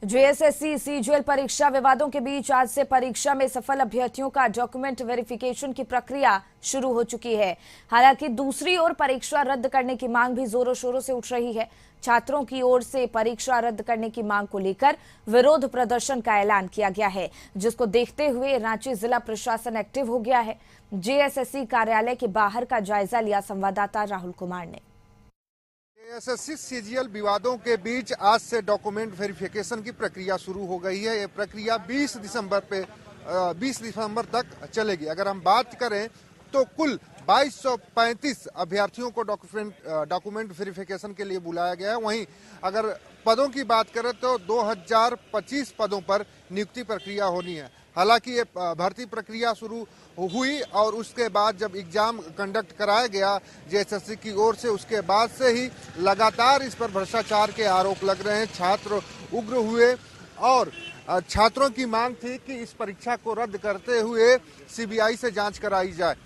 JSSC CGL परीक्षा विवादों के बीच आज से परीक्षा में सफल अभ्यर्थियों का डॉक्यूमेंट वेरिफिकेशन की प्रक्रिया शुरू हो चुकी है। हालांकि दूसरी ओर परीक्षा रद्द करने की मांग भी जोरों शोरों से उठ रही है। छात्रों की ओर से परीक्षा रद्द करने की मांग को लेकर विरोध प्रदर्शन का ऐलान किया गया है, जिसको देखते हुए रांची जिला प्रशासन एक्टिव हो गया है। जेएसएससी कार्यालय के बाहर का जायजा लिया संवाददाता राहुल कुमार ने। जेएसएससी सीजीएल विवादों के बीच आज से डॉक्यूमेंट वेरिफिकेशन की प्रक्रिया शुरू हो गई है। ये प्रक्रिया 20 दिसंबर तक चलेगी। अगर हम बात करें तो कुल 2235 अभ्यर्थियों को डॉक्यूमेंट वेरिफिकेशन के लिए बुलाया गया है। वहीं अगर पदों की बात करें तो 2025 पदों पर नियुक्ति प्रक्रिया होनी है। हालांकि ये भर्ती प्रक्रिया शुरू हुई और उसके बाद जब एग्जाम कंडक्ट कराया गया जेएसएससी की ओर से, उसके बाद से ही लगातार इस पर भ्रष्टाचार के आरोप लग रहे हैं। छात्र उग्र हुए और छात्रों की मांग थी कि इस परीक्षा को रद्द करते हुए सीबीआई से जांच कराई जाए।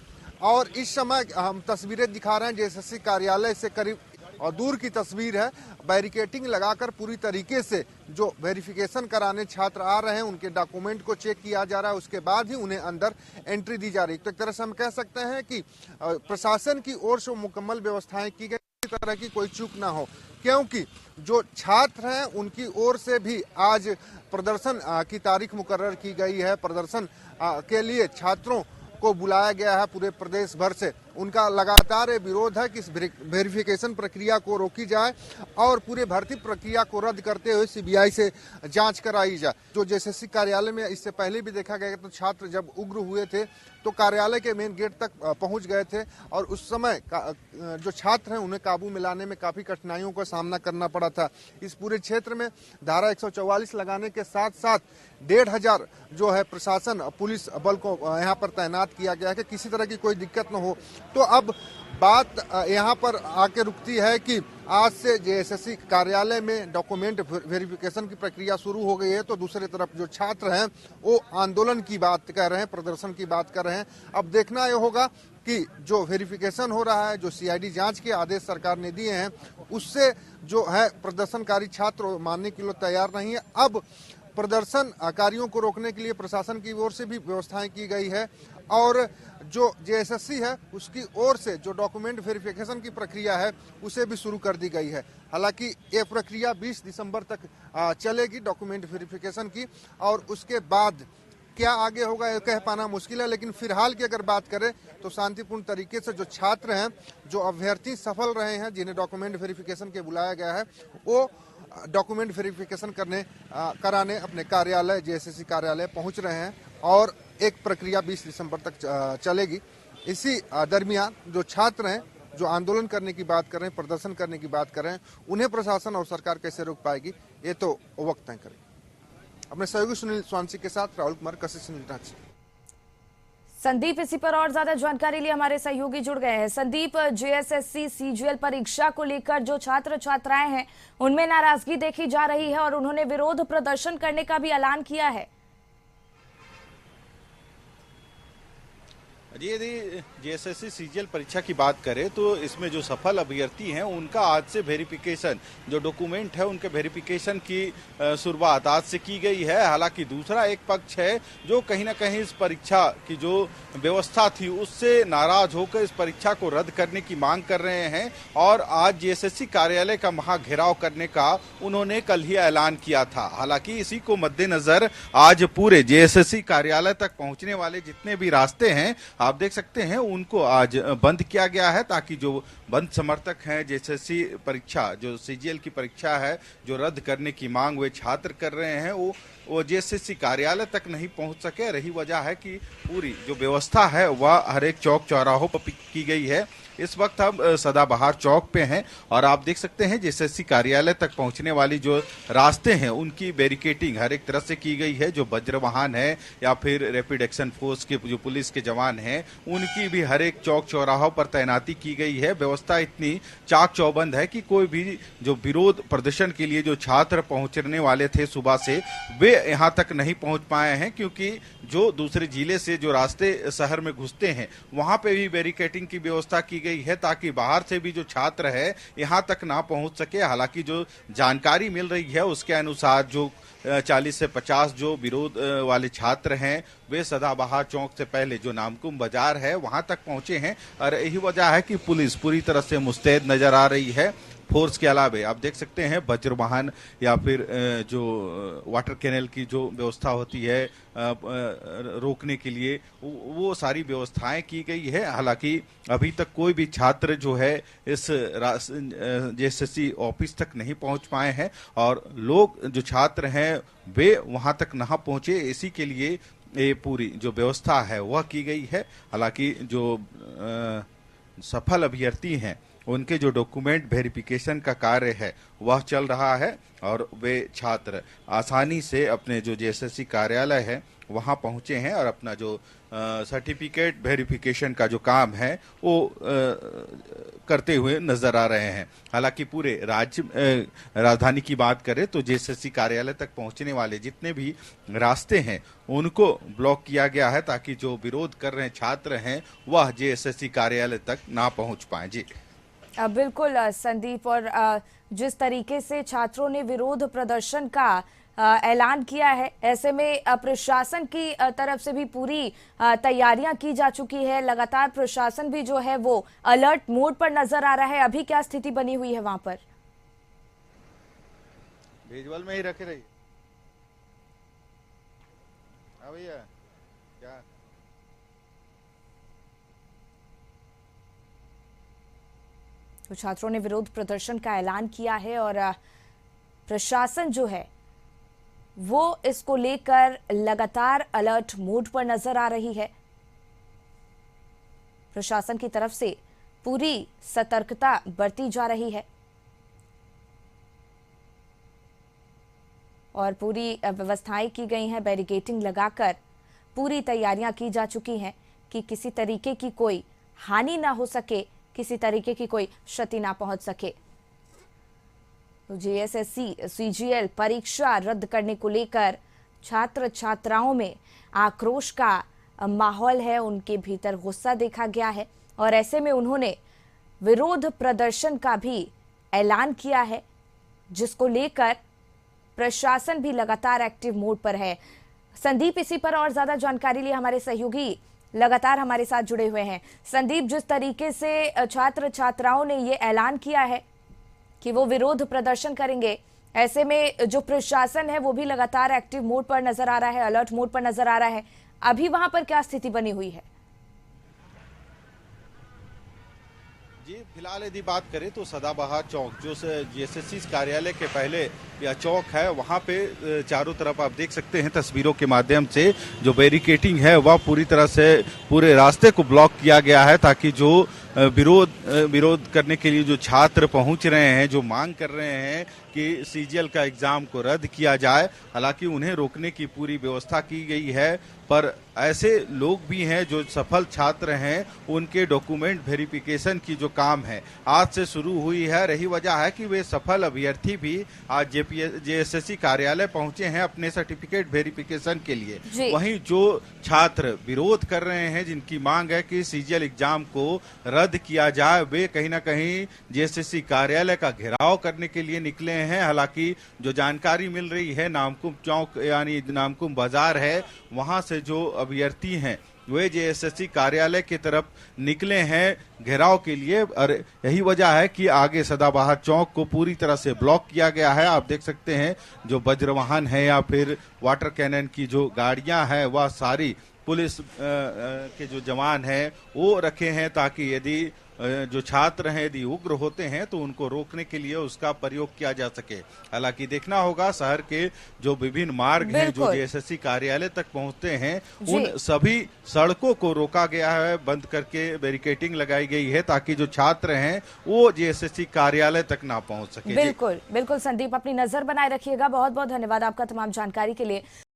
और इस समय हम तस्वीरें दिखा रहे हैं जेएसएससी कार्यालय से करीब और दूर की तस्वीर है। बैरिकेटिंग लगाकर पूरी तरीके से जो वेरिफिकेशन कराने छात्र आ रहे हैं उनके डॉक्यूमेंट को चेक किया जा रहा है, उसके बाद ही उन्हें अंदर एंट्री दी जा रही है। तो एक तरह से हम कह सकते हैं कि प्रशासन की ओर से मुकम्मल व्यवस्थाएं की गई, किसी तरह की कोई चूक ना हो, क्योंकि जो छात्र हैं उनकी ओर से भी आज प्रदर्शन की तारीख मुकर्रर की गई है। प्रदर्शन के लिए छात्रों को बुलाया गया है पूरे प्रदेश भर से। उनका लगातार विरोध है कि इस वेरिफिकेशन प्रक्रिया को रोकी जाए और पूरे भर्ती प्रक्रिया को रद्द करते हुए सीबीआई से जांच कराई जाए। जो जेएसएससी कार्यालय में इससे पहले भी देखा गया तो छात्र जब उग्र हुए थे तो कार्यालय के मेन गेट तक पहुंच गए थे और उस समय जो छात्र हैं उन्हें काबू में लाने में काफी कठिनाइयों का सामना करना पड़ा था। इस पूरे क्षेत्र में धारा 144 लगाने के साथ साथ 1500 जो है प्रशासन पुलिस बल को यहाँ पर तैनात किया गया है कि किसी तरह की कोई दिक्कत न हो। तो अब बात यहाँ पर आके रुकती है कि आज से जेएसएससी कार्यालय में डॉक्यूमेंट वेरिफिकेशन की प्रक्रिया शुरू हो गई है, तो दूसरी तरफ जो छात्र हैं वो आंदोलन की बात कर रहे हैं, प्रदर्शन की बात कर रहे हैं। अब देखना यह होगा कि जो वेरिफिकेशन हो रहा है, जो सीआईडी जांच के आदेश सरकार ने दिए हैं, उससे जो है प्रदर्शनकारी छात्र मानने के लिए तैयार नहीं है। अब प्रदर्शनकारियों को रोकने के लिए प्रशासन की ओर से भी व्यवस्थाएं की गई है और जो जेएसएससी है उसकी ओर से जो डॉक्यूमेंट वेरिफिकेशन की प्रक्रिया है उसे भी शुरू कर दी गई है। हालांकि ये प्रक्रिया 20 दिसंबर तक चलेगी डॉक्यूमेंट वेरिफिकेशन की, और उसके बाद क्या आगे होगा ये कह पाना मुश्किल है। लेकिन फिलहाल की अगर बात करें तो शांतिपूर्ण तरीके से जो छात्र हैं, जो अभ्यर्थी सफल रहे हैं, जिन्हें डॉक्यूमेंट वेरिफिकेशन के बुलाया गया है, वो डॉक्यूमेंट वेरिफिकेशन कराने अपने कार्यालय जेएसएससी कार्यालय पहुंच रहे हैं और एक प्रक्रिया 20 दिसंबर तक चलेगी। इसी दरमियान जो छात्र हैं, जो आंदोलन करने की बात कर रहे हैं, प्रदर्शन करने की बात कर रहे हैं, उन्हें प्रशासन और सरकार कैसे रोक पाएगी ये तो वक्त तय करेगी। अपने सहयोगी सुनील स्वांसी के साथ राहुल कुमार, कशिश रांची। संदीप, इसी पर और ज्यादा जानकारी लिए हमारे सहयोगी जुड़ गए हैं। संदीप, जेएसएससी सीजीएल परीक्षा को लेकर जो छात्र छात्राएं हैं उनमें नाराजगी देखी जा रही है और उन्होंने विरोध प्रदर्शन करने का भी ऐलान किया है। जी, यदि जेएसएससी सीजीएल परीक्षा की बात करें तो इसमें जो सफल अभ्यर्थी हैं उनका आज से वेरिफिकेशन, जो डॉक्यूमेंट है उनके वेरिफिकेशन की शुरुआत आज से की गई है। हालांकि दूसरा एक पक्ष है जो कहीं ना कहीं इस परीक्षा की जो व्यवस्था थी उससे नाराज होकर इस परीक्षा को रद्द करने की मांग कर रहे हैं और आज जेएसएससी कार्यालय का महाघेराव करने का उन्होंने कल ही ऐलान किया था। हालांकि इसी को मद्देनजर आज पूरे जेएसएससी कार्यालय तक पहुंचने वाले जितने भी रास्ते हैं आप देख सकते हैं उनको आज बंद किया गया है, ताकि जो बंद समर्थक हैं जेएसएससी परीक्षा, जो सीजीएल की परीक्षा है जो रद्द करने की मांग वे छात्र कर रहे हैं, वो जेएसएससी कार्यालय तक नहीं पहुंच सके। रही वजह है कि पूरी जो व्यवस्था है वह हर एक चौक चौराहों पर की गई है। इस वक्त हम सदाबहार चौक पे हैं और आप देख सकते हैं जेएसएससी कार्यालय तक पहुंचने वाली जो रास्ते हैं उनकी बैरिकेटिंग हर एक तरह से की गई है। जो वज्र वाहन है या फिर रैपिड एक्शन फोर्स के जो पुलिस के जवान हैं उनकी भी हर एक चौक चौराहों पर तैनाती की गई है। व्यवस्था व्यवस्था इतनी चाक चौबंद है कि कोई भी जो विरोध प्रदर्शन के लिए जो छात्र पहुंचने वाले थे सुबह से, वे यहां तक नहीं पहुंच पाए हैं, क्योंकि जो दूसरे जिले से जो रास्ते शहर में घुसते हैं वहां पे भी बैरिकेडिंग की व्यवस्था की गई है, ताकि बाहर से भी जो छात्र है यहां तक ना पहुंच सके। हालांकि जो जानकारी मिल रही है उसके अनुसार जो 40 से 50 जो विरोध वाले छात्र हैं वे सदाबहार चौक से पहले जो नामकुम बाजार है वहां तक पहुंचे हैं, और यही वजह है कि पुलिस पूरी तरह से मुस्तैद नजर आ रही है। फोर्स के अलावे आप देख सकते हैं वज्र वाहन या फिर जो वाटर कैनल की जो व्यवस्था होती है रोकने के लिए, वो सारी व्यवस्थाएं की गई है। हालांकि अभी तक कोई भी छात्र जो है इस जेएसएससी ऑफिस तक नहीं पहुंच पाए हैं, और लोग जो छात्र हैं वे वहां तक नहीं पहुंचे, इसी के लिए ये पूरी जो व्यवस्था है वह की गई है। हालांकि जो सफल अभ्यर्थी हैं उनके जो डॉक्यूमेंट वेरिफिकेशन का कार्य है वह चल रहा है, और वे छात्र आसानी से अपने जो जेएसएससी कार्यालय है वहां पहुंचे हैं और अपना जो सर्टिफिकेट वेरिफिकेशन का जो काम है वो करते हुए नजर आ रहे हैं। हालांकि पूरे राज्य राजधानी की बात करें तो जेएसएससी कार्यालय तक पहुंचने वाले जितने भी रास्ते हैं उनको ब्लॉक किया गया है, ताकि जो विरोध कर रहे छात्र हैं वह जेएसएससी कार्यालय तक ना पहुंच पाए। जी बिल्कुल संदीप, और जिस तरीके से छात्रों ने विरोध प्रदर्शन का ऐलान किया है, ऐसे में प्रशासन की तरफ से भी पूरी तैयारियां की जा चुकी है। लगातार प्रशासन भी जो है वो अलर्ट मोड पर नजर आ रहा है। अभी क्या स्थिति बनी हुई है वहां पर? विजुअल में ही रखे रही भैया क्या तो छात्रों ने विरोध प्रदर्शन का ऐलान किया है, और प्रशासन जो है वो इसको लेकर लगातार अलर्ट मोड पर नजर आ रही है। प्रशासन की तरफ से पूरी सतर्कता बरती जा रही है और पूरी व्यवस्थाएं की गई हैं। बैरिकेडिंग लगाकर पूरी तैयारियां की जा चुकी हैं कि किसी तरीके की कोई हानि ना हो सके, किसी तरीके की कोई क्षति ना पहुंच सके। तो जेएसएससी सीजीएल परीक्षा रद्द करने को लेकर छात्र छात्राओं में आक्रोश का माहौल है, उनके भीतर गुस्सा देखा गया है, और ऐसे में उन्होंने विरोध प्रदर्शन का भी ऐलान किया है, जिसको लेकर प्रशासन भी लगातार एक्टिव मोड पर है। संदीप, इसी पर और ज्यादा जानकारी लिए हमारे सहयोगी लगातार हमारे साथ जुड़े हुए हैं। संदीप, जिस तरीके से छात्र छात्राओं ने ये ऐलान किया है कि वो विरोध प्रदर्शन करेंगे, ऐसे में जो प्रशासन है वो भी लगातार एक्टिव मोड पर नजर आ रहा है, अलर्ट मोड पर नजर आ रहा है। अभी वहां पर क्या स्थिति बनी हुई है? जी फिलहाल यदि बात करें तो सदाबहार चौक जो जेएसएससी कार्यालय के पहले या चौक है, वहां पे चारों तरफ आप देख सकते हैं तस्वीरों के माध्यम से जो बैरिकेडिंग है वह पूरी तरह से पूरे रास्ते को ब्लॉक किया गया है, ताकि जो विरोध करने के लिए जो छात्र पहुंच रहे हैं, जो मांग कर रहे हैं कि सीजीएल का एग्जाम को रद्द किया जाए, हालांकि उन्हें रोकने की पूरी व्यवस्था की गई है। पर ऐसे लोग भी हैं जो सफल छात्र हैं, उनके डॉक्यूमेंट वेरिफिकेशन की जो काम है आज से शुरू हुई है। रही वजह है कि वे सफल अभ्यर्थी भी आज जेएसएससी कार्यालय पहुंचे हैं अपने सर्टिफिकेट वेरिफिकेशन के लिए। वहीं जो छात्र विरोध कर रहे हैं, जिनकी मांग है कि सीजीएल एग्जाम को रद्द किया जाए, वे कहीं ना कहीं जेएसएससी कार्यालय का घेराव करने के लिए निकले हैं। हालांकि जो जानकारी मिल रही है, नामकुम चौक यानी नामकुम बाजार है, वहां से जो अभ्यर्थी हैं वे जेएसएससी कार्यालय की तरफ निकले हैं घेराव के लिए, और यही वजह है कि आगे सदाबहार चौक को पूरी तरह से ब्लॉक किया गया है। आप देख सकते हैं जो वज्र वाहन है या फिर वाटर कैनन की जो गाड़ियां हैं वह सारी पुलिस के जो जवान हैं वो रखे हैं, ताकि यदि जो छात्र हैं यदि उग्र होते हैं तो उनको रोकने के लिए उसका प्रयोग किया जा सके। हालांकि देखना होगा शहर के जो विभिन्न मार्ग हैं जो जेएसएससी कार्यालय तक पहुंचते हैं, उन सभी सड़कों को रोका गया है, बंद करके बैरिकेडिंग लगाई गई है, ताकि जो छात्र हैं वो जेएसएससी कार्यालय तक ना पहुंच सके। बिल्कुल बिल्कुल संदीप, अपनी नजर बनाए रखिएगा। बहुत बहुत धन्यवाद आपका तमाम जानकारी के लिए।